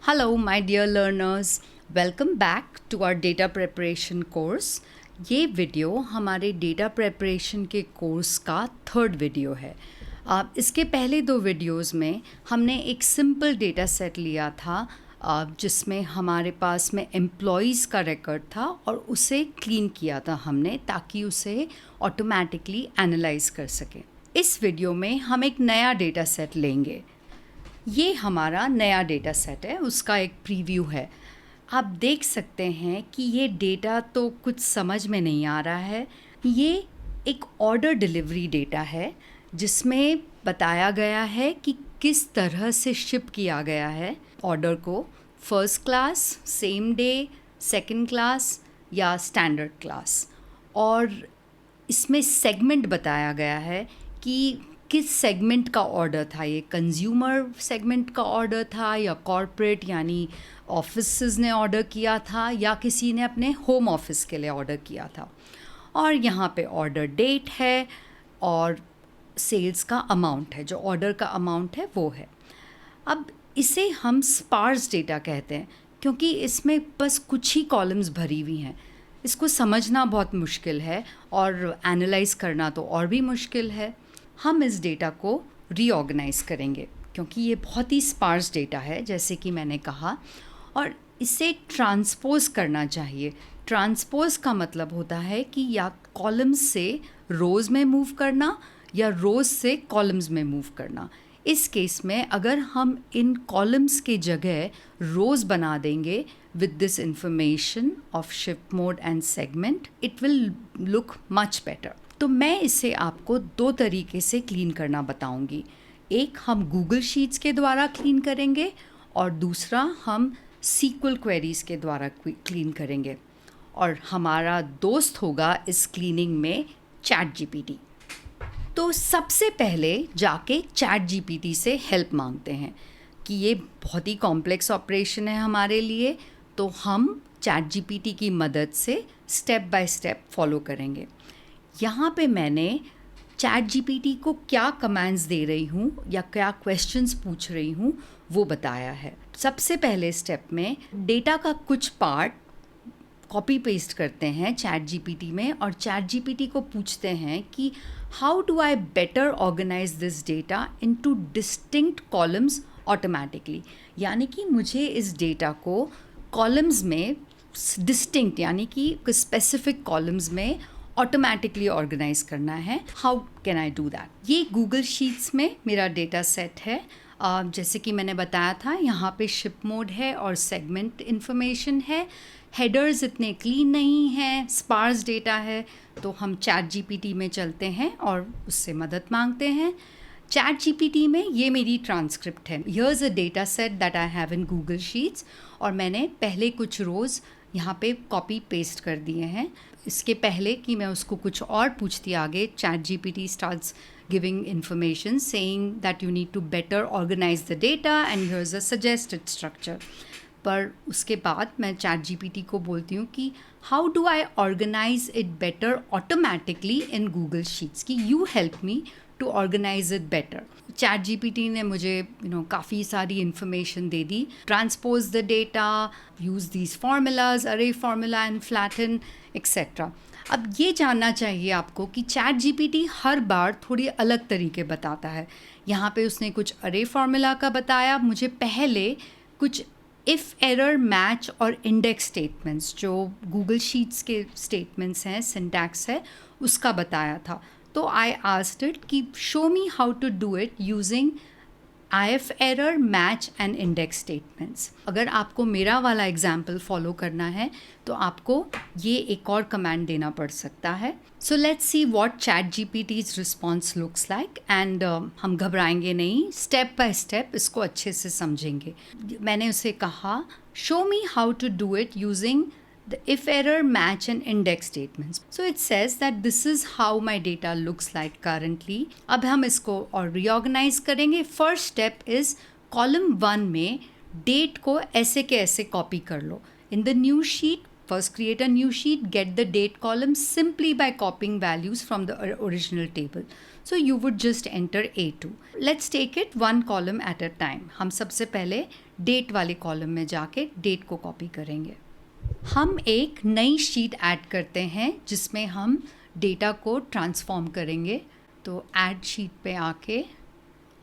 Hello, my dear learners. Welcome back to our data preparation course. ये video हमारे data preparation के course का third video है। इसके पहले दो वीडियोस में हमने एक सिंपल डेटा सेट लिया था जिसमें हमारे पास में एम्प्लॉयज़ का रिकॉर्ड था और उसे क्लीन किया था हमने ताकि उसे ऑटोमेटिकली एनालाइज कर सकें। इस वीडियो में हम एक नया डेटा सेट लेंगे। ये हमारा नया डेटा सेट है, उसका एक प्रीव्यू है। आप देख सकते हैं कि ये डेटा तो कुछ समझ में नहीं आ रहा है। ये एक ऑर्डर डिलीवरी डेटा है जिसमें बताया गया है कि किस तरह से शिप किया गया है ऑर्डर को, first class, same day, second class या स्टैंडर्ड क्लास। और इसमें सेगमेंट बताया गया है कि किस सेगमेंट का ऑर्डर था। ये कंज्यूमर सेगमेंट का ऑर्डर था या कॉर्पोरेट यानी ऑफिसेस ने ऑर्डर किया था या किसी ने अपने होम ऑफिस के लिए ऑर्डर किया था। और यहाँ पे ऑर्डर डेट है और सेल्स का अमाउंट है, जो ऑर्डर का अमाउंट है वो है। अब इसे हम स्पार्स डेटा कहते हैं क्योंकि इसमें बस कुछ ही कॉलम्स भरी हुई हैं। इसको समझना बहुत मुश्किल है और एनालाइज करना तो और भी मुश्किल है। हम इस डेटा को रीऑर्गेनाइज करेंगे क्योंकि ये बहुत ही स्पार्स डेटा है जैसे कि मैंने कहा, और इसे ट्रांसपोज करना चाहिए। ट्रांसपोज का मतलब होता है कि या कॉलम्स से रोज़ में मूव करना या रोज़ से कॉलम्स में मूव करना। इस केस में अगर हम इन कॉलम्स के जगह रोज़ बना देंगे with this information of shift mode and segment, it will look much better. तो मैं इसे आपको दो तरीके से क्लीन करना बताऊंगी। एक हम गूगल शीट्स के द्वारा क्लीन करेंगे और दूसरा हम SQL क्वेरीज के द्वारा क्लीन करेंगे। और हमारा दोस्त होगा इस क्लीनिंग में ChatGPT। तो सबसे पहले जाके ChatGPT से हेल्प मांगते हैं कि ये बहुत ही कॉम्प्लेक्स ऑपरेशन है हमारे लिए, तो हम ChatGPT की मदद से स्टेप बाय स्टेप फॉलो करेंगे। यहाँ पे मैंने ChatGPT को क्या कमांड्स दे रही हूँ या क्या क्वेश्चंस पूछ रही हूँ वो बताया है। सबसे पहले स्टेप में डेटा का कुछ पार्ट कॉपी पेस्ट करते हैं ChatGPT में और ChatGPT को पूछते हैं कि how do I better organise this data into distinct columns automatically. यानी कि मुझे इस डेटा को कॉलम्स में डिस्टिंक्ट यानी कि स्पेसिफिक कॉलम्स में ऑटोमेटिकली ऑर्गेनाइज करना है। How can I do that? ये गूगल शीट्स में मेरा डेटा सेट है। जैसे कि मैंने बताया था, यहाँ पे शिप मोड है और सेगमेंट इन्फॉर्मेशन है। हेडर्स इतने क्लीन नहीं हैं, स्पार्स डेटा है, तो हम ChatGPT में चलते हैं और उससे मदद मांगते हैं। ChatGPT में ये मेरी ट्रांसक्रिप्ट है। Here's a data set that I have in Google Sheets और मैंने पहले कुछ रोज़ यहाँ पे कॉपी पेस्ट कर दिए हैं। इसके पहले कि मैं उसको कुछ और पूछती आगे, ChatGPT starts giving information saying that you need to better organize the data and here's a suggested structure. पर उसके बाद मैं ChatGPT को बोलती हूँ कि how do I organise it better automatically in Google sheets, कि you help me to organise it better. ChatGPT ने मुझे काफ़ी सारी इन्फॉर्मेशन दे दी। Transpose the data, use these formulas, अरे फार्मूला एंड फ्लैटन एक्सेट्रा। अब ये जानना चाहिए आपको कि ChatGPT हर बार थोड़ी अलग तरीके बताता है। यहाँ पे उसने कुछ अरे फार्मूला का बताया, मुझे पहले कुछ इफ़, एरर, मैच और इंडेक्स स्टेटमेंट्स, जो गूगल शीट्स के स्टेटमेंट्स हैं, सिंटैक्स है, उसका बताया था। तो आई आस्क्ड इट कि show me how to do it using IF error, match and index statements. अगर आपको मेरा वाला एग्जाम्पल फॉलो करना है तो आपको ये एक और कमांड देना पड़ सकता है। So let's see what ChatGPT's response looks like and हम घबराएंगे नहीं, स्टेप बाय स्टेप इसको अच्छे से समझेंगे। मैंने उसे कहा show me how to do it using the if error, match and index statements. So it says that this is how my data looks like currently. अब हम इसको और reorganize करेंगे। First step is column 1 में date को ऐसे के ऐसे copy कर लो। In the new sheet, first create a new sheet, get the date column simply by copying values from the original table. So you would just enter A2. Let's take it one column at a time. हम सबसे पहले date वाले column में जाके date को copy करेंगे। हम एक नई शीट ऐड करते हैं जिसमें हम डेटा को ट्रांसफॉर्म करेंगे। तो ऐड शीट पे आके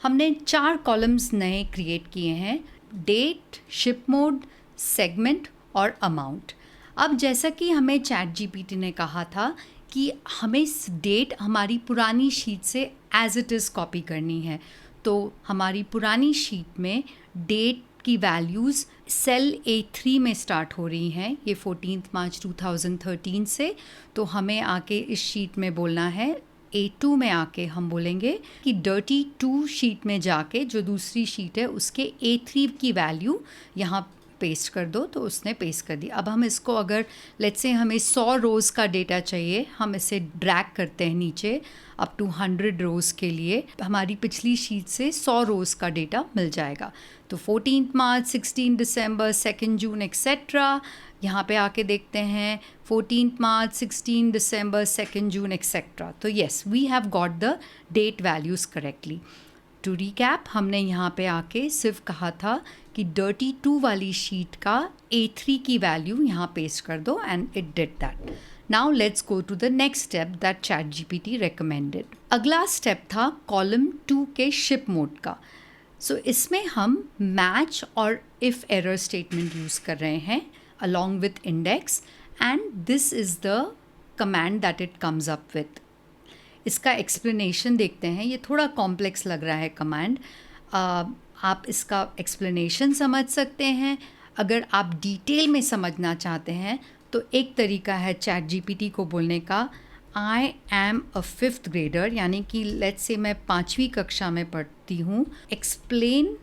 हमने 4 कॉलम्स नए क्रिएट किए हैं, डेट, शिप मोड, सेगमेंट और अमाउंट। अब जैसा कि हमें चैट जीपीटी ने कहा था कि हमें डेट हमारी पुरानी शीट से एज इट इज़ कॉपी करनी है, तो हमारी पुरानी शीट में डेट की वैल्यूज़ सेल A3 में स्टार्ट हो रही हैं, ये 14 मार्च 2013 से। तो हमें आके इस शीट में बोलना है, A2 में आके हम बोलेंगे कि डर्टी 2 शीट में जाके जो दूसरी शीट है उसके A3 की वैल्यू यहाँ पेस्ट कर दो। तो उसने पेस्ट कर दी। अब हम इसको, अगर लेट्स से हमें 100 रोज़ का डेटा चाहिए, हम इसे ड्रैग करते हैं नीचे अप टू 100 रोज़ के लिए, हमारी पिछली शीट से 100 रोज़ का डेटा मिल जाएगा। तो 14 मार्च, 16 दिसंबर, 2 जून एक्सेट्रा। यहाँ पे आके देखते हैं 14 मार्च, 16 दिसंबर, 2 जून एक्सेट्रा। तो yes, we have got the date values correctly. To recap, हमने यहाँ पे आके सिर्फ कहा था कि डर्टी 2 वाली शीट का A3 की वैल्यू यहाँ पेस्ट कर दो and it did that. Now let's go to the next step that ChatGPT recommended. अगला स्टेप था कॉलम 2 के शिप मोड का। सो इसमें हम मैच और इफ़ एरर स्टेटमेंट यूज़ कर रहे हैं along with index, and this is the command that it comes up with. इसका एक्सप्लेनेशन देखते हैं। ये थोड़ा कॉम्प्लेक्स लग रहा है कमांड, आप इसका एक्सप्लेनेशन समझ सकते हैं। अगर आप डिटेल में समझना चाहते हैं तो एक तरीका है चैट जीपीटी को बोलने का, I am a 5th grader, यानी कि लेट्स से मैं 5वीं कक्षा में पढ़ती हूँ, explain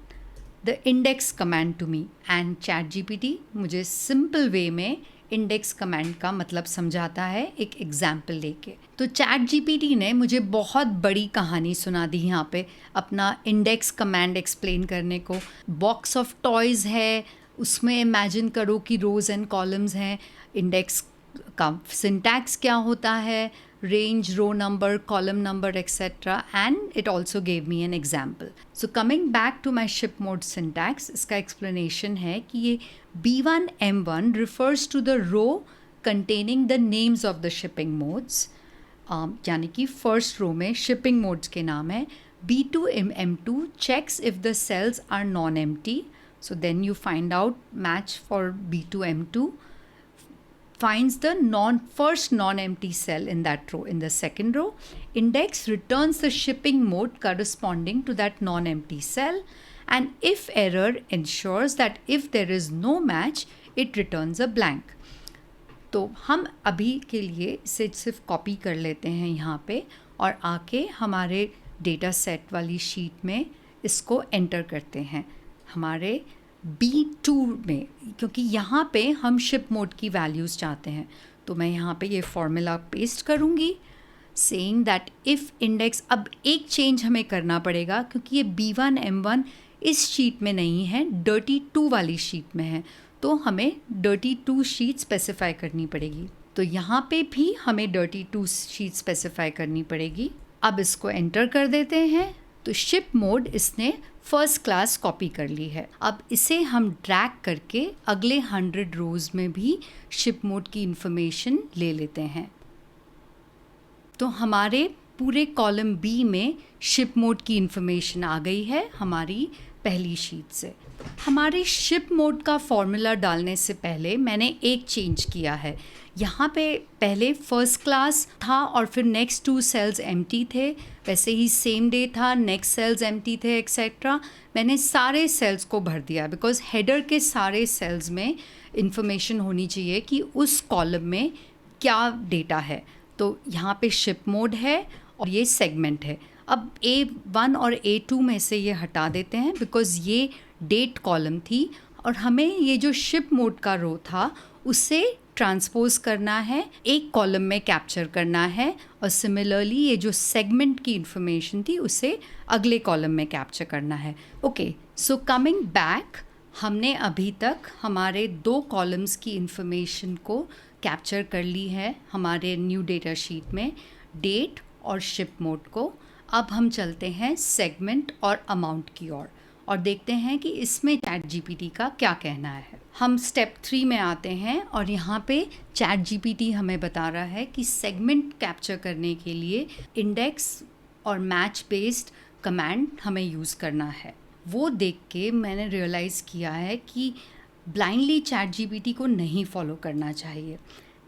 the index command to me, and ChatGPT मुझे सिंपल वे में इंडेक्स कमांड का मतलब समझाता है एक एग्जाम्पल लेके। तो चैट जीपीटी ने मुझे बहुत बड़ी कहानी सुना दी यहाँ पे अपना इंडेक्स कमांड एक्सप्लेन करने को। बॉक्स ऑफ टॉयज़ है, उसमें इमेजिन करो कि रोज़ एंड कॉलम्स हैं, इंडेक्स का सिंटैक्स क्या होता है, range, row number, column number, etc. And it also gave me an example. So coming back to my ship mode syntax, इसका explanation है कि ये B1 M1 refers to the row containing the names of the shipping modes. यानी कि first row में shipping modes के नाम है। B2 M2 checks if the cells are non-empty. So then you find out match for B2 M2. Finds the first non-empty cell in that row. In the second row, index returns the shipping mode corresponding to that non-empty cell, and if error ensures that if there is no match, it returns a blank. तो हम अभी के लिए इसे सिर्फ copy कर लेते हैं यहाँ पे, और आके हमारे डेटा सेट वाली शीट में इसको एंटर करते हैं हमारे B2 में, क्योंकि यहाँ पे हम शिप मोड की वैल्यूज़ चाहते हैं। तो मैं यहाँ पे ये फॉर्मूला पेस्ट करूँगी सेइंग दैट इफ़ इंडेक्स, अब एक चेंज हमें करना पड़ेगा क्योंकि ये B1 M1 इस शीट में नहीं है, डर्टी 2 वाली शीट में है, तो हमें डर्टी 2 शीट स्पेसिफाई करनी पड़ेगी। तो यहाँ पे भी हमें डर्टी 2 शीट स्पेसिफाई करनी पड़ेगी। अब इसको एंटर कर देते हैं। तो शिप मोड इसने फर्स्ट क्लास कॉपी कर ली है। अब इसे हम ड्रैग करके अगले 100 रोज़ में भी शिप मोड की इंफॉर्मेशन ले लेते हैं। तो हमारे पूरे कॉलम बी में शिप मोड की इंफॉर्मेशन आ गई है हमारी पहली शीट से। हमारे शिप मोड का फॉर्मूला डालने से पहले मैंने एक चेंज किया है। यहाँ पे पहले फर्स्ट क्लास था और फिर नेक्स्ट 2 सेल्स एम्प्टी थे, वैसे ही सेम डे था, नेक्स्ट सेल्स एम्प्टी थे एक्सेट्रा। मैंने सारे सेल्स को भर दिया बिकॉज हेडर के सारे सेल्स में इंफॉर्मेशन होनी चाहिए कि उस कॉलम में क्या डेटा है। तो यहाँ पे शिप मोड है और ये सेगमेंट है। अब A1 और A2 में से ये हटा देते हैं बिकॉज़ ये डेट कॉलम थी और हमें ये जो शिप मोड का रो था उसे ट्रांसपोज करना है, एक कॉलम में कैप्चर करना है, और सिमिलरली ये जो सेगमेंट की इंफॉर्मेशन थी उसे अगले कॉलम में कैप्चर करना है। ओके, सो कमिंग बैक, हमने अभी तक हमारे 2 कॉलम्स की इंफॉर्मेशन को कैप्चर कर ली है हमारे न्यू डेटा शीट में, डेट और शिप मोड को। अब हम चलते हैं सेगमेंट और अमाउंट की ओर, और देखते हैं कि इसमें चैट जीपीटी का क्या कहना है। हम स्टेप 3 में आते हैं और यहाँ पे चैट जीपीटी हमें बता रहा है कि सेगमेंट कैप्चर करने के लिए इंडेक्स और मैच बेस्ड कमांड हमें यूज़ करना है। वो देख के मैंने रियलाइज़ किया है कि ब्लाइंडली चैट जीपीटी को नहीं फॉलो करना चाहिए।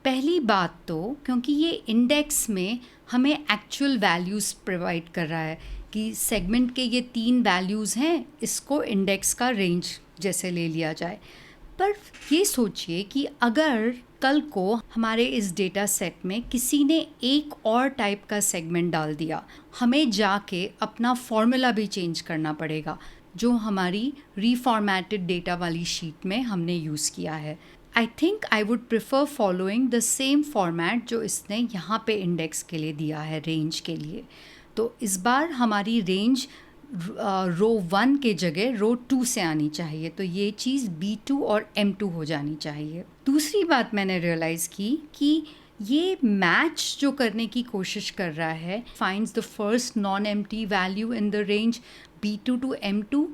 पहली बात तो क्योंकि ये इंडेक्स में हमें एक्चुअल वैल्यूज़ प्रोवाइड कर रहा है कि सेगमेंट के ये 3 वैल्यूज़ हैं, इसको इंडेक्स का रेंज जैसे ले लिया जाए। पर ये सोचिए कि अगर कल को हमारे इस डेटा सेट में किसी ने एक और टाइप का सेगमेंट डाल दिया, हमें जाके अपना फॉर्मूला भी चेंज करना पड़ेगा जो हमारी रीफॉर्मेटेड डेटा वाली शीट में हमने यूज़ किया है। I think I would prefer following the same format जो इसने यहाँ पे इंडेक्स के लिए दिया है, रेंज के लिए। तो इस बार हमारी रेंज रो 1 के जगह रो 2 से आनी चाहिए, तो ये चीज़ B2 और M2 हो जानी चाहिए। दूसरी बात मैंने रियलाइज़ की कि ये मैच जो करने की कोशिश कर रहा है, finds the first non empty value in the range B2 to M2.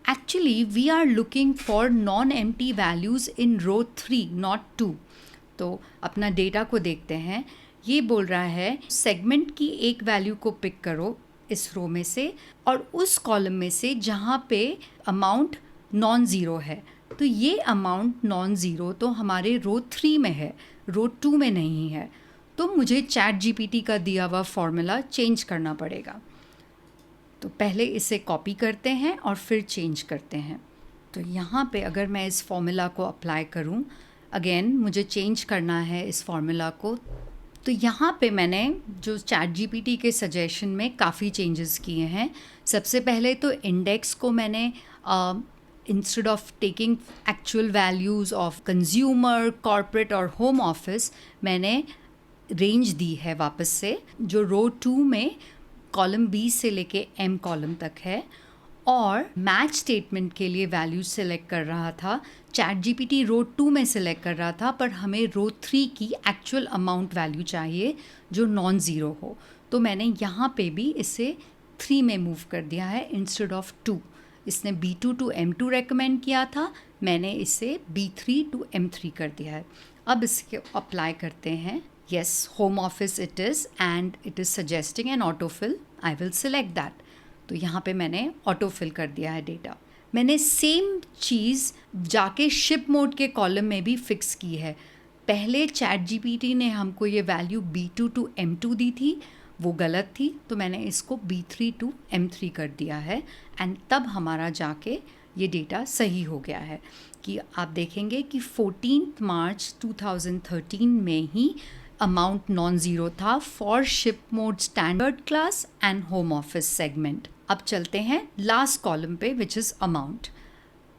Actually, we are looking for non-empty values in row 3, not 2. तो अपना डेटा को देखते हैं। ये बोल रहा है सेगमेंट की एक वैल्यू को पिक करो इस रो में से और उस कॉलम में से जहाँ पे अमाउंट नॉन ज़ीरो है। तो ये अमाउंट नॉन ज़ीरो तो हमारे रो 3 में है, रो 2 में नहीं है। तो मुझे चैट जीपीटी का दिया हुआ फॉर्मूला चेंज करना पड़ेगा। तो पहले इसे कॉपी करते हैं और फिर चेंज करते हैं। तो यहाँ पे अगर मैं इस फॉर्मूला को अप्लाई करूँ, अगेन मुझे चेंज करना है इस फॉर्मूला को। तो यहाँ पे मैंने जो चैट जीपीटी के सजेशन में काफ़ी चेंजेस किए हैं। सबसे पहले तो इंडेक्स को मैंने instead of taking actual values of consumer, corporate और होम ऑफिस, मैंने रेंज दी है वापस से, जो रो 2 में कॉलम बी से लेके एम कॉलम तक है। और मैच स्टेटमेंट के लिए वैल्यू सेलेक्ट कर रहा था, चैट जीपीटी रो 2 में सेलेक्ट कर रहा था, पर हमें रो 3 की एक्चुअल अमाउंट वैल्यू चाहिए जो नॉन ज़ीरो हो। तो मैंने यहाँ पे भी इसे 3 में मूव कर दिया है इंस्टेड ऑफ 2। इसने B2 to M2 रेकमेंड किया था, मैंने इसे B3 to M3 कर दिया है। अब इसके अप्लाई करते हैं। Yes, home office it is and it is suggesting an autofill. I will select that. तो यहाँ पे मैंने ऑटोफिल कर दिया है डेटा। मैंने सेम चीज़ जाके शिप मोड के कॉलम में भी फिक्स की है। पहले चैट जीपीटी ने हमको ये वैल्यू B2 to M2 दी थी, वो गलत थी, तो मैंने इसको B3 to M3 कर दिया है एंड तब हमारा जाके ये डेटा सही हो गया है। कि आप देखेंगे कि 14 मार्च 2013 में ही अमाउंट नॉन ज़ीरो था for ship mode standard class and home office segment. अब चलते हैं लास्ट कॉलम पे विच इज़ अमाउंट।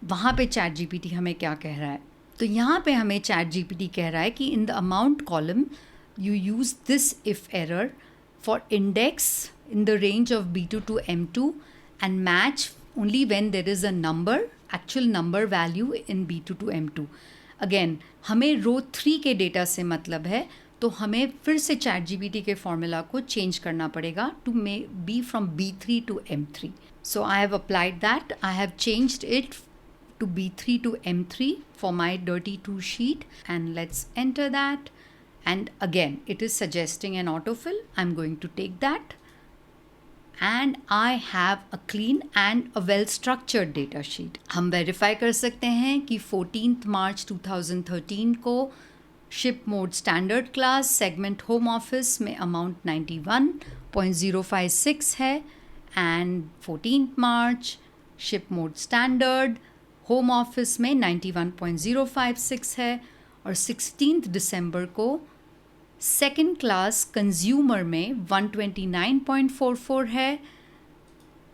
वहाँ पे चैट जीपीटी हमें क्या कह रहा है? तो यहाँ पे हमें चैट जीपीटी कह रहा है कि in the amount column you use this if error for index in the range of B2 to M2 and match only when there is a number, actual number value in B2 to M2। Again हमें row 3 के data से मतलब है, तो हमें फिर से ChatGPT के फॉर्मूला को चेंज करना पड़ेगा to maybe from B3 to M3। So I have applied that, I have changed it to B3 to M3 for my dirty 2 sheet, and let's enter that, and again it is suggesting an autofill. I'm going to take that and I have a clean and a well structured data sheet. हम verify कर सकते हैं कि 14th March 2013 को ship mode standard class segment home office में amount 91.056 है and 14th March ship mode standard home office में 91.056 है और 16th दिसंबर को सेकेंड क्लास कंज्यूमर में 129.44 है,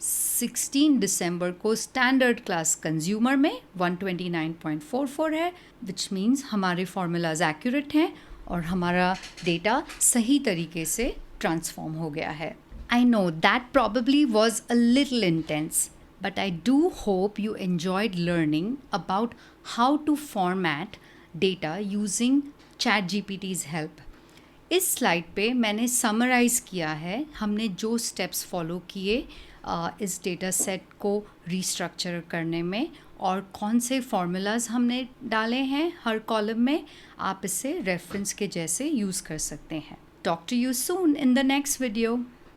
16 दिसंबर को स्टैंडर्ड क्लास कंज्यूमर में 129.44 है, विच मीन्स हमारे फॉर्मूलाज एक्यूरेट हैं और हमारा डेटा सही तरीके से ट्रांसफॉर्म हो गया है। I know that probably was a little intense, but I do hope you enjoyed learning about how to format data using ChatGPT's help. इस स्लाइड पे मैंने समराइज़ किया है हमने जो स्टेप्स फॉलो किए इस डेटा सेट को रीस्ट्रक्चर करने में, और कौन से फार्मूलाज हमने डाले हैं हर कॉलम में, आप इसे रेफरेंस के जैसे यूज़ कर सकते हैं। Talk to you soon in the next video.